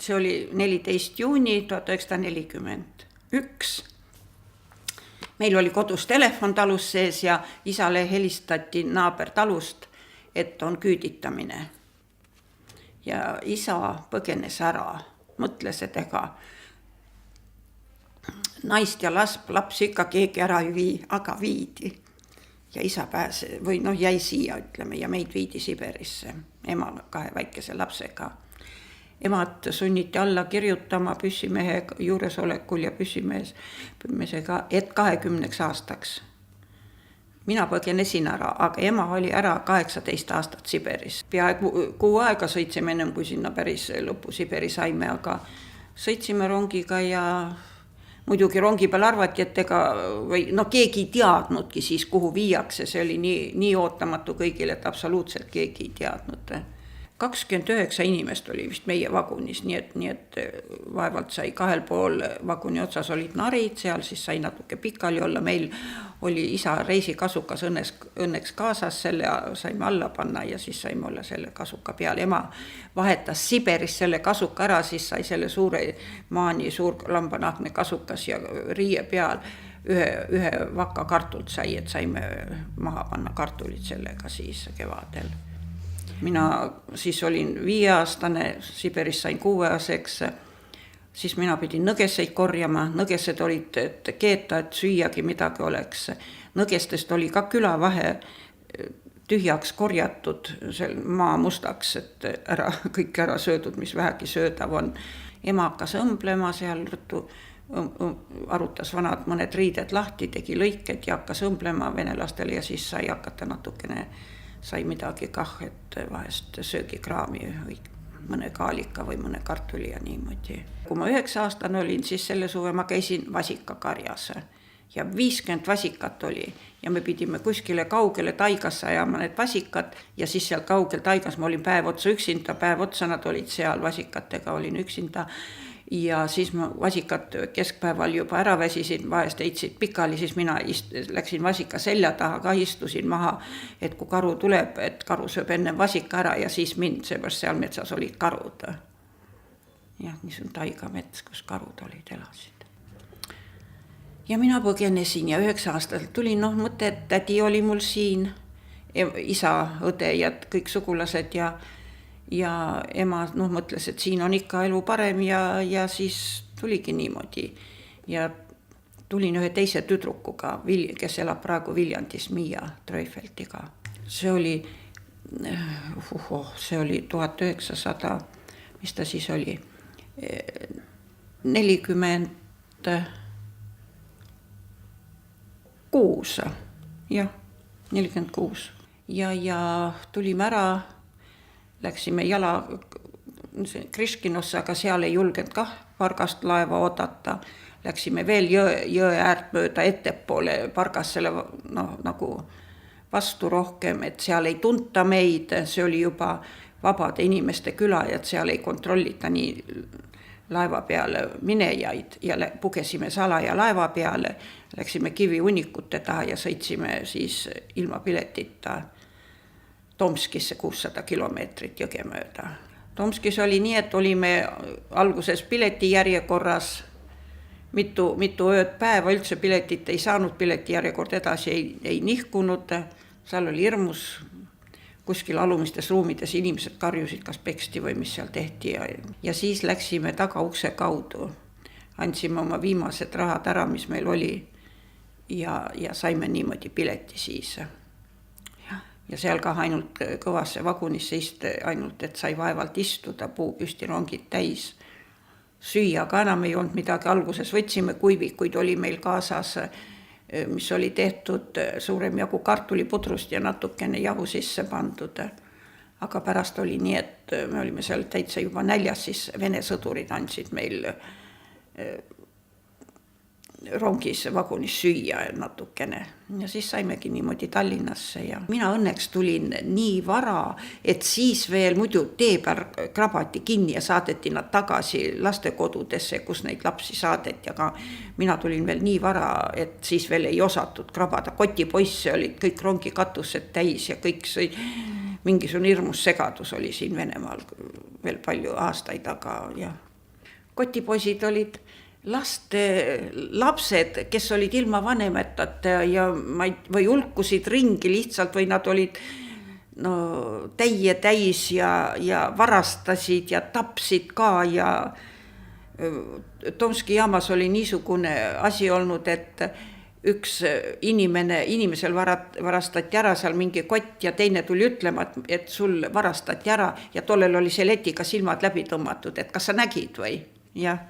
see oli 14. juuni 1941. Meil oli kodus telefon talus sees ja isale helistati naabertalust, et on küüditamine. Ja isa põgenes ära, mõtles, et ega naist ja laps ikka keegi ära ei vii, aga viidi. Ja isa jäi siia, ütleme, ja meid viidi Siberisse, ema 2 väikese lapsega. Emad sunniti alla kirjutama püssimehe juuresolekul ja püssimehesega, et 20 aastaks. Mina põgenesin ära, aga ema oli ära 18 aastat Siberis. Peaaegu 6 aega sõitsime ennem, kui sinna päris lõppu Siberi saime, aga sõitsime rongiga ja muidugi rongi peal arvati, et keegi ei teadnudki siis, kuhu viiakse. See oli nii ootamatu kõigile, et absoluutselt keegi ei teadnud. 29 inimest oli vist meie vagunis, nii et vaevalt sai 2 pool vaguni otsas olid narid, seal siis sai natuke pikali olla. Meil oli isa reisikasukas õnneks kaasas, selle saime alla panna ja siis saime olla selle kasuka peal. Ema vahetas Siberis selle kasuka ära, siis sai selle suure maani suur lambanahkne kasukas ja riie peal ühe vakka kartult sai, et saime maha panna kartulit sellega siis kevadel. Mina siis olin 5-aastane, Siberis sain 6-aastaseks, siis mina pidin nõgeseid korjama, nõgesed olid, et keeta, et süüagi midagi oleks. Nõgestest oli ka külavahe tühjaks korjatud, maa mustaks, et kõik ära söödud, mis vähegi söödav on. Ema hakkas õmblema seal ruttu, arutas vanad mõned riided lahti, tegi lõiked ja hakkas õmblema venelastele ja siis sai hakata natukene sai midagi kah, et vahest söögikraami või mõne kaalika või mõne kartuli ja niimoodi. Kui ma 9-aastane olin, siis selle suve ma käisin vasikakarjas ja 50 vasikat oli ja me pidime kuskile kaugele taigasse ajama need vasikad ja siis seal kaugel taigas ma olin päev otsa üksinda, päev otsa nad olid seal vasikatega, olin üksinda ja siis ma vasikad keskpäeval juba ära väsisid, vahest heitsid pikali, siis mina läksin vasika selja taha, ka istusin maha, et kui karu tuleb, et karu sööb enne vasika ära ja siis mind, seepärast seal metsas olid karud. Jah, niisugune taigamets, kus karud olid, elasid. Ja mina põgenesin ja 9-aastaselt tulin, mõte, et tädi oli mul siin, isa, õde ja kõik sugulased ja ema mõtles, et siin on ikka elu parem ja siis tuligi niimoodi. Ja tulin ühe teise tüdrukuga, kes elab praegu Viljandis, Miia Treufeltiga. See oli 1900, mis ta siis oli, 46. Jah, 46. Ja tulime ära, läksime jala Kriškinosse, aga seal ei julgenud kah pargast laeva oodata. Läksime veel jõe äärt mööda ettepoole pargassele nagu vastu rohkem, et seal ei tunta meid, see oli juba vabade inimeste küla ja seal ei kontrollita nii laeva peale minejaid ja pugesime salaja laeva peale, läksime kiviunikute taha ja sõitsime siis ilma piletita Tomskisse 600 kilomeetrit jõge mööda. Tomskis oli nii, et olime alguses piletijärjekorras mitu ööd päeva, üldse piletit ei saanud, piletijärjekord edasi ei nihkunud, seal oli hirmus, kuskil alumistes ruumides inimesed karjusid, kas peksti või mis seal tehti ja siis läksime tagaukse kaudu, andsime oma viimased rahad ära, mis meil oli ja saime niimoodi pileti siis. Ja seal ka ainult kõvasse vagunisse ainult, et sai vaevalt istuda, puupüsti rongid täis. Süüa ka enam ei olnud midagi, alguses võtsime kuivikuid, oli meil kaasas, mis oli tehtud suurem jagu kartulipudrust ja natukene jahu sisse pandud. Aga pärast oli nii, et me olime seal täitsa juba näljas, siis Vene sõdurid andsid meil rongis vagunis süüa natukene ja siis saimegi niimoodi Tallinnasse ja mina õnneks tulin nii vara, et siis veel muidu tee peal krabati kinni ja saadeti nad tagasi lastekodudesse, kus neid lapsi saadeti, aga mina tulin veel nii vara, et siis veel ei osatud krabada, kotipoisse olid kõik rongi katused täis ja kõik mingisugune hirmus segadus oli siin veel palju aastaid taga ja kotipoisid olid lapsed, kes olid ilma vanematata ja või hulkusid ringi lihtsalt või nad olid täie täis ja varastasid ja tapsid ka ja Tomski jaamas oli niisugune asi olnud, et üks inimesel varastati ära seal mingi kott ja teine tuli ütlema, et sul varastati ära ja tollel oli see letiga silmad läbi tõmmatud, et kas sa nägid või? Jah,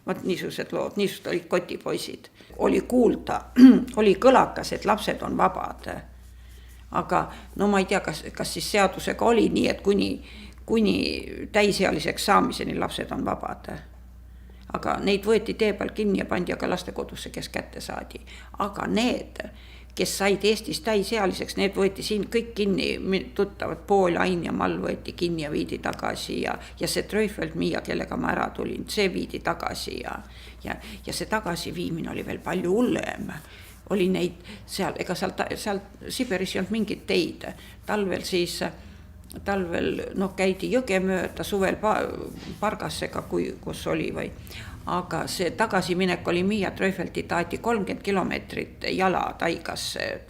vot niisugused lood, niisugused olid kotipoisid. Oli kuulda, oli kõlakas, et lapsed on vabad. Aga ma ei tea, kas siis seadusega oli nii, et kuni täisealiseks saamiseni lapsed on vabad. Aga neid võeti tee peal kinni ja pandi aga lastekodusse, kes kätte saadi. Aga need, kes said Eestis täisealiseks, need võeti siin kõik kinni, tuttavad Pool, Ain ja Mall võeti kinni ja viidi tagasi ja see Treufeld Miia, kellega ma ära tulin, see viidi tagasi ja see tagasiviimine oli veel palju hullem. Oli neid seal, ega seal Siberis ei olnud mingit teid. Talvel käidi jõge mööda, suvel Pargasega, kus oli või. Aga see tagasiminek oli Miia Treufeldi, taati 30 kilomeetrit jala taigasse,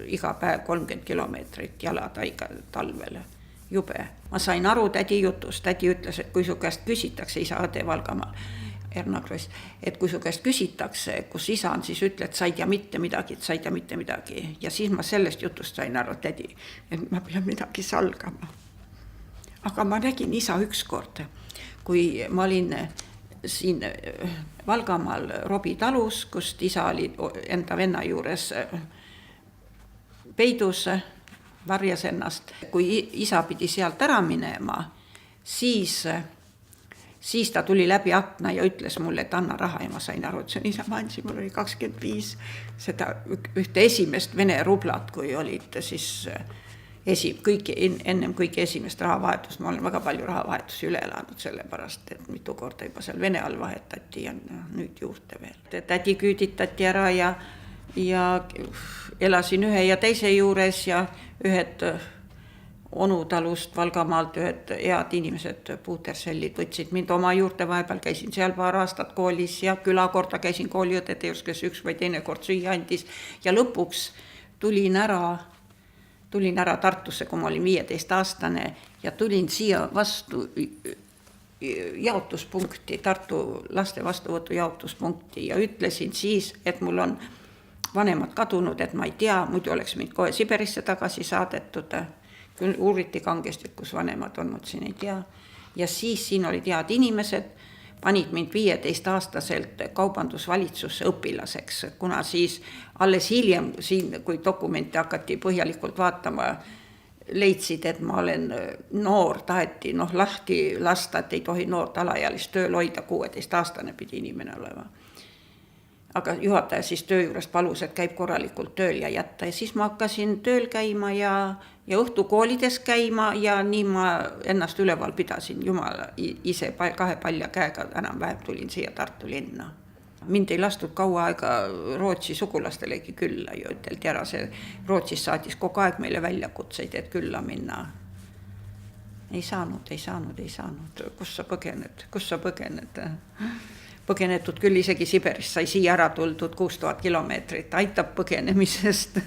iga päev 30 kilomeetrit jala taiga talvel. Jube. Ma sain aru tädi jutust. Tädi ütles, et kui su käest küsitakse, isa õde Valgamaal, Erna Kross, et kui su käest küsitakse, kus isa on, siis ütle, et sa ei tea mitte midagi. Ja siis ma sellest jutust sain aru, tädi, et ma pean midagi salgama. Aga ma nägin isa ükskord, kui ma olin siin Valgamaal Robi talus, kust isa oli enda venna juures peidus, varjas ennast. Kui isa pidi sealt ära minema, siis ta tuli läbi akna ja ütles mulle, et anna raha ja ma sain aru, et see on isa, ma andsin, mul oli 25 seda ühte esimest vene rublat, kui olid siis ennem kõige esimest rahavahetust. Ma olen väga palju rahavahetusi üle elanud sellepärast, et mitu korda juba seal Vene all vahetati ja nüüd juurde veel. Tädi küüditati ära ja elasin ühe ja teise juures ja ühed onutalust Valgamaalt ühed head inimesed, puutersellid, võtsid mind oma juurde, vahepeal käisin seal paar aastat koolis ja külakorda käisin kooliõdede juures, kes üks või teine kord süüa andis ja lõpuks tulin ära Tartusse, kui ma olin 15-aastane ja tulin siia vastu jaotuspunkti, Tartu laste vastuvõtu jaotuspunkti ja ütlesin siis, et mul on vanemad kadunud, et ma ei tea, muidu oleks mind kohe Siberisse tagasi saadetud. Küll uuriti kangesti, kus vanemad on, ma siin ei tea. Ja siis siin olid head inimesed, panid mind 15-aastaselt kaubandusvalitsusse õpilaseks, kuna siis alles hiljem, kui dokumente hakati põhjalikult vaatama, leidsid, et ma olen noor, taheti lahti lasta, et ei tohi noort alaealist tööl hoida, 16-aastane pidi inimene olema. Aga juhataja siis töö juures palus, et käib korralikult tööl ja jätta. Ja siis ma hakkasin tööl käima ja õhtukoolides käima ja nii ma ennast üleval pidasin. Jumala ise 2 palja käega enam vähem tulin siia Tartu linna. Mind ei lastud kaua aega Rootsi sugulastelegi külla ja üteldi ära. See Rootsis saatis kogu aeg meile väljakutseid, et külla minna. Ei saanud. Kus sa põgened? Põgenetud küll isegi Siberist sai siia ära tuldud 6000 kilomeetrit, aitab põgenemisest.